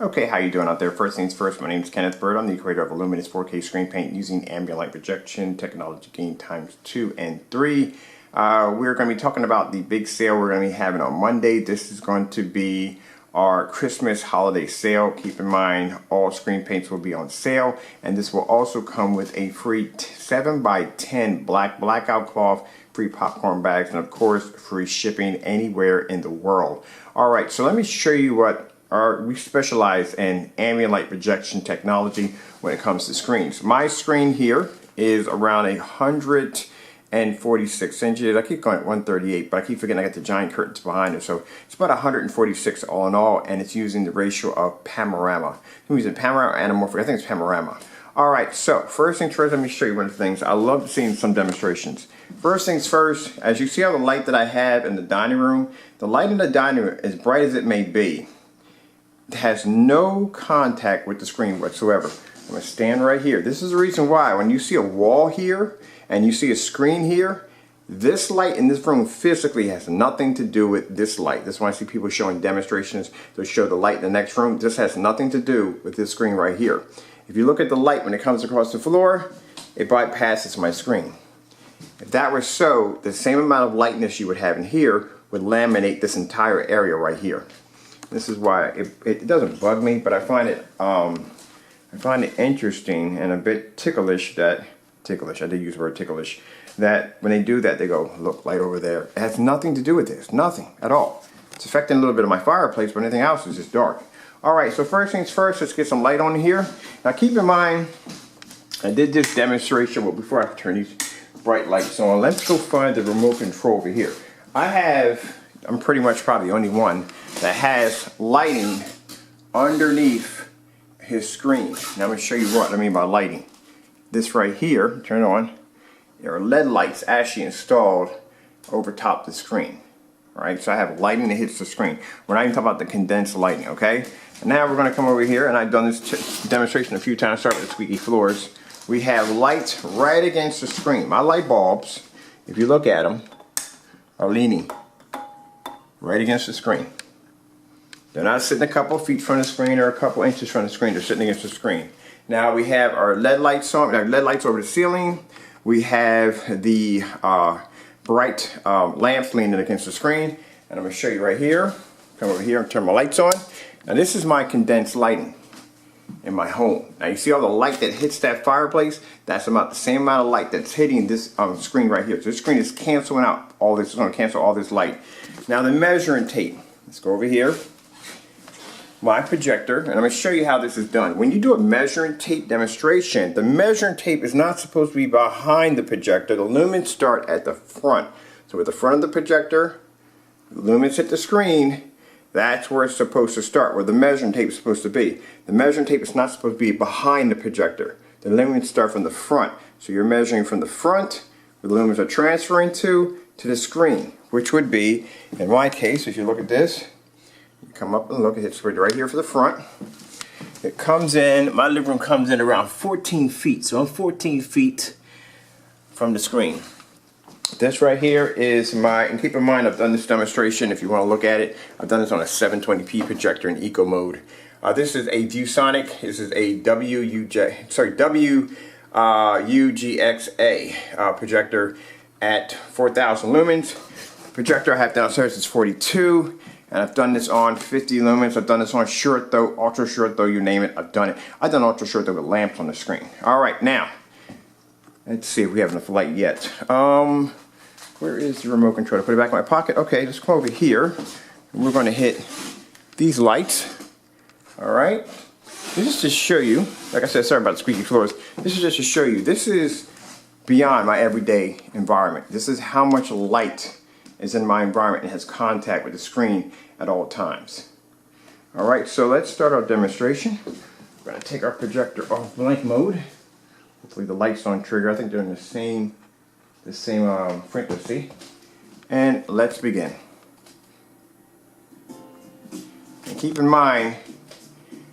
Okay, how you doing out there? First things first, my name is Kenneth Bird. I'm the creator of Illuminous 4K screen paint using ambient light projection technology gain times 2 and 3. We're going to be talking about the big sale we're going to be having on Monday. This is going to be our Christmas holiday sale. Keep in mind all screen paints will be on sale, and this will also come with a free 7x10 blackout cloth, free popcorn bags, and of course free shipping anywhere in the world. Alright, so let me show you what we specialize in ambient light projection technology when it comes to screens. My screen here is around 146 inches. I keep going at 138, but I keep forgetting I got the giant curtains behind it. So it's about 146 all in all, and it's using the ratio of panorama. I'm using panorama anamorphic. I think it's panorama. Alright, so first things first, let me show you one of the things. I love seeing some demonstrations. First things first, as you see all the light that I have in the dining room, the light in the dining room, as bright as it may be, has no contact with the screen whatsoever. I'm going to stand right here. This is the reason why when you see a wall here and you see a screen here, this light in this room physically has nothing to do with this light. This is why I see people showing demonstrations to show the light in the next room. This has nothing to do with this screen right here. If you look at the light when it comes across the floor, it bypasses my screen. If that were so, the same amount of lightness you would have in here would laminate this entire area right here. This is why it doesn't bug me, but I find it interesting and a bit ticklish that I did use the word ticklish, that when they do that they go, look, light over there. It has nothing to do with this, nothing at all. It's affecting a little bit of my fireplace, but anything else is just dark. All right, so first things first, let's get some light on here. Now keep in mind, I did this demonstration, well, before I turn these bright lights on, let's go find the remote control over here. I'm pretty much probably the only one that has lighting underneath his screen. Now I'm going to show you what I mean by lighting. This right here, turn it on, there are LED lights actually installed over top the screen. Alright, so I have lighting that hits the screen. We're not even talking about the condensed lighting, okay? And now we're going to come over here, and I've done this demonstration a few times, start with the squeaky floors. We have lights right against the screen. My light bulbs, if you look at them, are leaning right against the screen. They're not sitting a couple feet from the screen or a couple inches from the screen. They're sitting against the screen. Now we have our LED lights on. We have LED lights over the ceiling. We have the bright lamps leaning against the screen. And I'm going to show you right here. Come over here and turn my lights on. Now this is my condensed lighting in my home. Now you see all the light that hits that fireplace? That's about the same amount of light that's hitting this screen right here. So this screen is canceling out all this. It's going to cancel all this light. Now the measuring tape. Let's go over here. My projector, and I'm going to show you how this is done. When you do a measuring tape demonstration, the measuring tape is not supposed to be behind the projector. The lumens start at the front. So at the front of the projector, the lumens hit the screen. That's where it's supposed to start, where the measuring tape is supposed to be. The measuring tape is not supposed to be behind the projector. The lumens start from the front. So you're measuring from the front, where the lumens are transferring to the screen, which would be, in my case, if you look at this, you come up and look, it's right here for the front. It comes in, my living room comes in around 14 feet. So I'm 14 feet from the screen. This right here is my, and keep in mind I've done this demonstration, if you want to look at it, I've done this on a 720p projector in eco mode. This is a ViewSonic, this is a WUGXA projector at 4,000 lumens. Projector I have downstairs is 42, and I've done this on 50 lumens. I've done this on short though, ultra short though, you name it, I've done it. I've done ultra short though with lamps on the screen. Alright, now, let's see if we have enough light yet. Where is the remote control? I put it back in my pocket. Okay, let's come over here. And we're going to hit these lights. Alright. This is to show you, like I said, sorry about the squeaky floors. This is just to show you, this is beyond my everyday environment. This is how much light is in my environment and has contact with the screen at all times. Alright, so let's start our demonstration. We're going to take our projector off blank mode. Hopefully the lights don't trigger. I think they're in the same frequency. And let's begin. And keep in mind,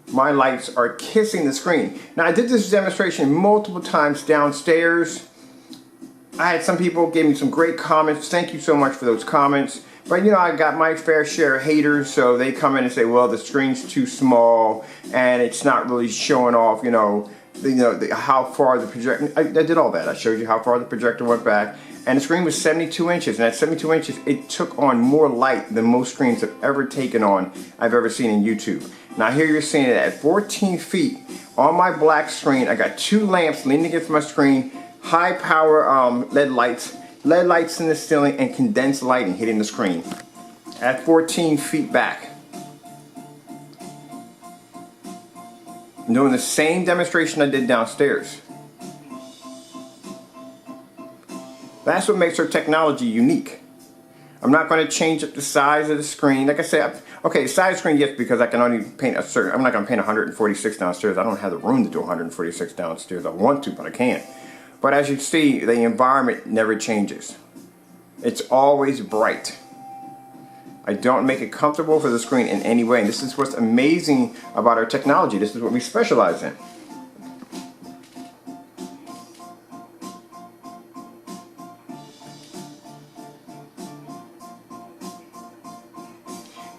my lights are kissing the screen. Now I did this demonstration multiple times downstairs. I had some people give me some great comments. Thank you so much for those comments. But you know, I got my fair share of haters, so they come in and say, well, the screen's too small and it's not really showing off, how far the projector. I did all that. I showed you how far the projector went back, and the screen was 72 inches. And at 72 inches, it took on more light than most screens have ever taken on. I've ever seen in YouTube. Now here you're seeing it at 14 feet on my black screen. I got 2 lamps leaning against my screen, high power LED lights in the ceiling, and condensed lighting hitting the screen at 14 feet back. I'm doing the same demonstration I did downstairs. That's what makes our technology unique. I'm not going to change up the size of the screen. Like I said, okay, size of the screen, yes, because I can only paint a certain, I'm not going to paint 146 downstairs. I don't have the room to do 146 downstairs. I want to, but I can't. But as you see, the environment never changes. It's always bright. I don't make it comfortable for the screen in any way. And this is what's amazing about our technology. This is what we specialize in.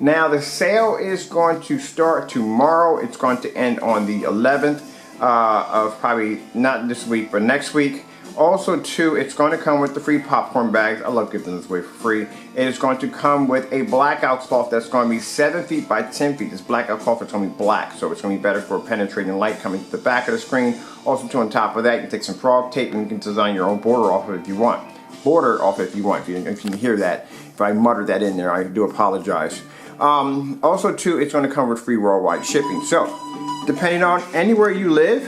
Now the sale is going to start tomorrow. It's going to end on the 11th of probably not this week, but next week. Also too, it's going to come with the free popcorn bags. I love giving this away for free. It is going to come with a blackout cloth that's going to be 7 feet by 10 feet. This blackout cloth is going to be black, so it's going to be better for penetrating light coming to the back of the screen. Also too, on top of that, you can take some frog tape and you can design your own border off of it if you want. If you can hear that. If I muttered that in there, I do apologize. Also too, it's going to come with free worldwide shipping. So, depending on anywhere you live,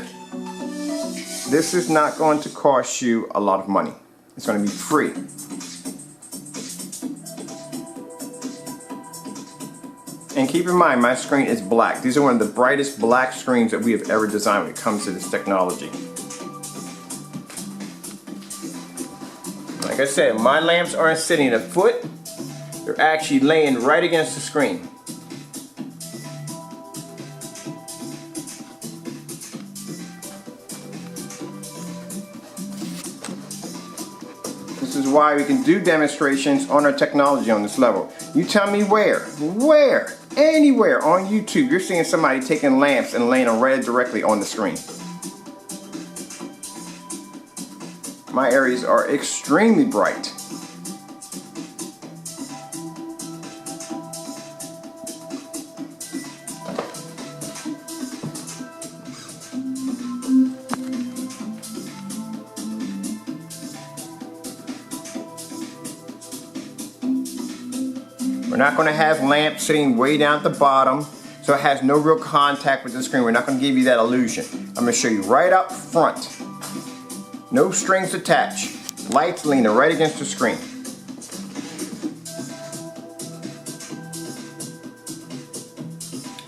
this is not going to cost you a lot of money. It's going to be free. And keep in mind, my screen is black. These are one of the brightest black screens that we have ever designed when it comes to this technology. Like I said, my lamps aren't sitting a foot. They're actually laying right against the screen. This is why we can do demonstrations on our technology on this level. You tell me where, anywhere on YouTube, you're seeing somebody taking lamps and laying them right directly on the screen. My areas are extremely bright. We're not going to have lamps sitting way down at the bottom, so it has no real contact with the screen. We're not going to give you that illusion. I'm going to show you right up front. No strings attached. Lights leaning right against the screen.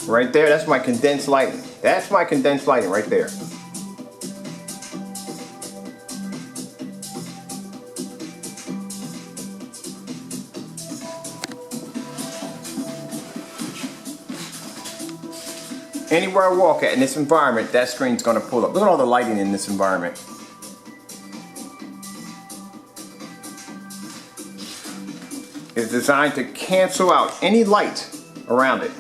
Right there, that's my condensed lighting. That's my condensed lighting right there. Anywhere I walk at in this environment, that screen's going to pull up. Look at all the lighting in this environment. It's designed to cancel out any light around it.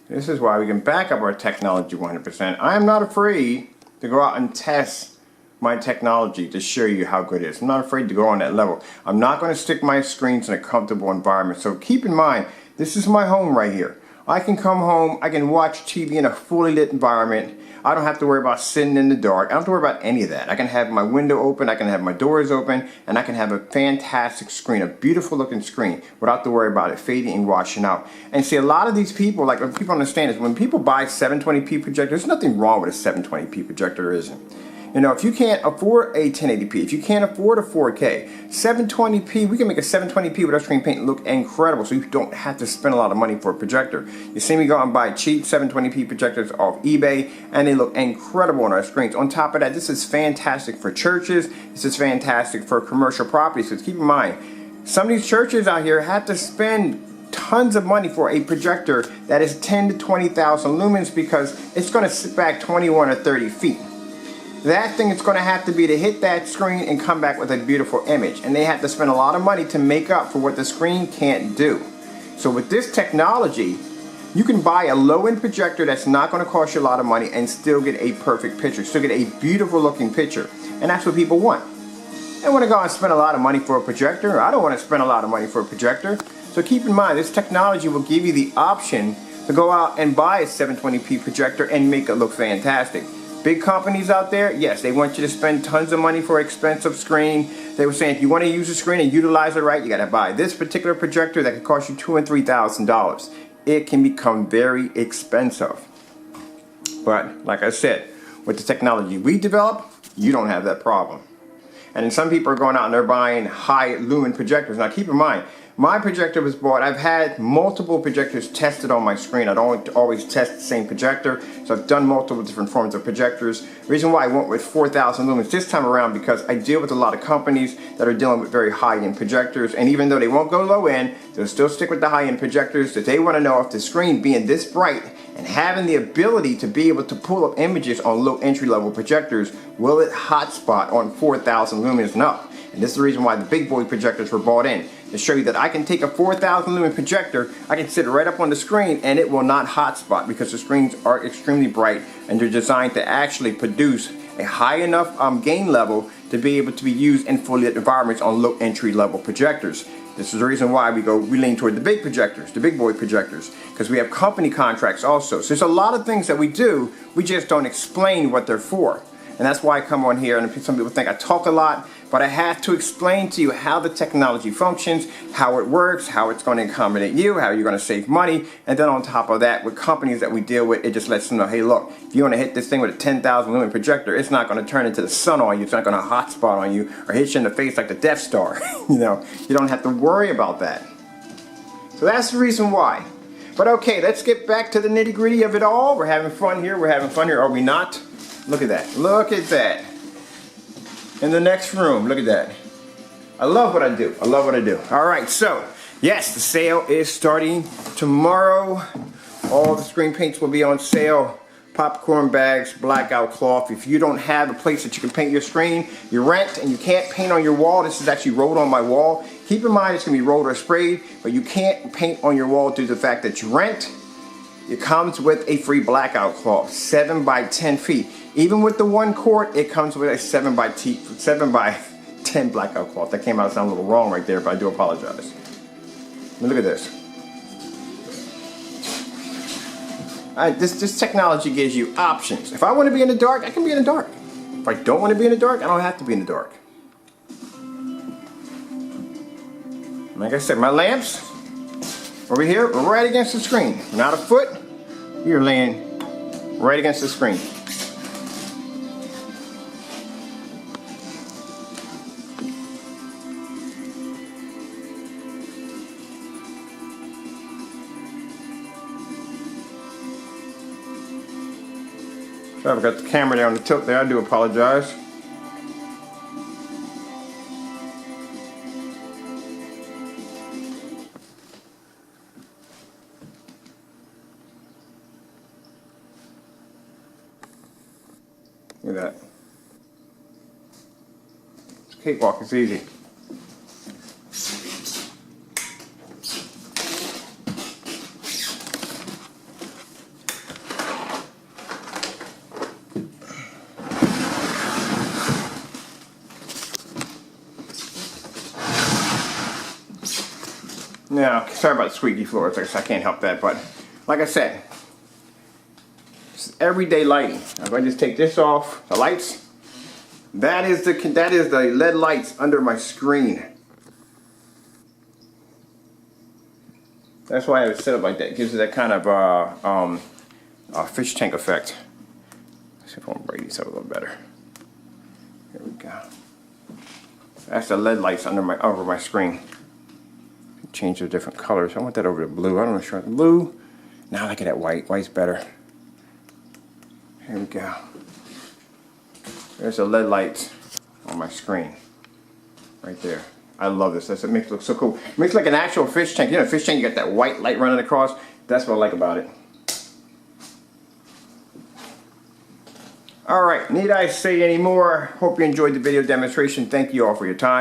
This is why we can back up our technology 100%. I am not afraid to go out and test my technology to show you how good it is. I'm not afraid to go on that level. I'm not going to stick my screens in a comfortable environment. So keep in mind, this is my home right here. I can come home, I can watch TV in a fully lit environment. I don't have to worry about sitting in the dark. I don't have to worry about any of that. I can have my window open, I can have my doors open, and I can have a fantastic screen, a beautiful looking screen, without to worry about it fading and washing out. And see, a lot of these people, like when people understand is when people buy 720p projectors, there's nothing wrong with a 720p projector, there isn't. You know, if you can't afford a 1080p, if you can't afford a 4K, 720p, we can make a 720p with our screen paint look incredible, so you don't have to spend a lot of money for a projector. You see me go out and buy cheap 720p projectors off eBay, and they look incredible on our screens. On top of that, this is fantastic for churches. This is fantastic for commercial properties, because keep in mind, some of these churches out here have to spend tons of money for a projector that is 10 to 20,000 lumens, because it's going to sit back 21 or 30 feet. That thing is going to have to be to hit that screen and come back with a beautiful image. And they have to spend a lot of money to make up for what the screen can't do. So with this technology, you can buy a low-end projector that's not going to cost you a lot of money and still get a perfect picture, still get a beautiful looking picture. And that's what people want. They don't want to go and spend a lot of money for a projector. I don't want to spend a lot of money for a projector. So keep in mind, this technology will give you the option to go out and buy a 720p projector and make it look fantastic. Big companies out there, yes, they want you to spend tons of money for an expensive screen. They were saying if you want to use the screen and utilize it right, you got to buy this particular projector that could cost you $2,000 and $3,000. It can become very expensive. But like I said, with the technology we develop, you don't have that problem. And then some people are going out and they're buying high lumen projectors. Now keep in mind, my projector was bought, I've had multiple projectors tested on my screen. I don't always test the same projector, so I've done multiple different forms of projectors. The reason why I went with 4,000 lumens this time around, because I deal with a lot of companies that are dealing with very high-end projectors, and even though they won't go low-end, they'll still stick with the high-end projectors, that they want to know if the screen being this bright and having the ability to be able to pull up images on low entry-level projectors, will it hotspot on 4,000 lumens and up? And this is the reason why the big boy projectors were bought in, to show you that I can take a 4,000 lumen projector, I can sit it right up on the screen and it will not hotspot, because the screens are extremely bright and they're designed to actually produce a high enough gain level to be able to be used in fully lit environments on low entry level projectors. This is the reason why we lean toward the big projectors, the big boy projectors, because we have company contracts also. So there's a lot of things that we do, we just don't explain what they're for. And that's why I come on here, and some people think I talk a lot, but I have to explain to you how the technology functions, how it works, how it's going to accommodate you, how you're going to save money. And then on top of that, with companies that we deal with, it just lets them know, hey look, if you want to hit this thing with a 10,000 lumen projector, it's not going to turn into the sun on you, it's not going to hotspot on you, or hit you in the face like the Death Star. You know, you don't have to worry about that. So that's the reason why. But okay, let's get back to the nitty-gritty of it all. We're having fun here, are we not? Look at that, look at that. In the next room, look at that. I love what I do, I love what I do. All right, so, yes, the sale is starting tomorrow. All the screen paints will be on sale. Popcorn bags, blackout cloth. If you don't have a place that you can paint your screen, you rent and you can't paint on your wall, this is actually rolled on my wall. Keep in mind it's gonna be rolled or sprayed, but you can't paint on your wall due to the fact that you rent. It comes with a free blackout cloth, 7 by 10 feet. Even with the 1 quart, it comes with a 7 by 10 blackout cloth. That came out sound a little wrong right there, but I do apologize. Look at this. This technology gives you options. If I want to be in the dark, I can be in the dark. If I don't want to be in the dark, I don't have to be in the dark. Like I said, my lamps over here, right against the screen. Not a foot, you're laying right against the screen. So I've got the camera down the tilt there, I do apologize. Look at that. It's cakewalk, it's easy. Now, sorry about the squeaky floor, I can't help that, but like I said, it's everyday lighting. I'm going to just take this off, the lights. That is the LED lights under my screen. That's why I have it set up like that. It gives it that kind of fish tank effect. Let's see if I can break these up a little better. There we go. That's the LED lights over my screen. Change to different colors. I want that over to blue. I don't want to show it blue. Now look at that white. White's better. Here we go. There's the LED lights on my screen. Right there. I love this. It makes it look so cool. It makes it like an actual fish tank. You know, a fish tank, you got that white light running across. That's what I like about it. Alright, need I say any more? Hope you enjoyed the video demonstration. Thank you all for your time.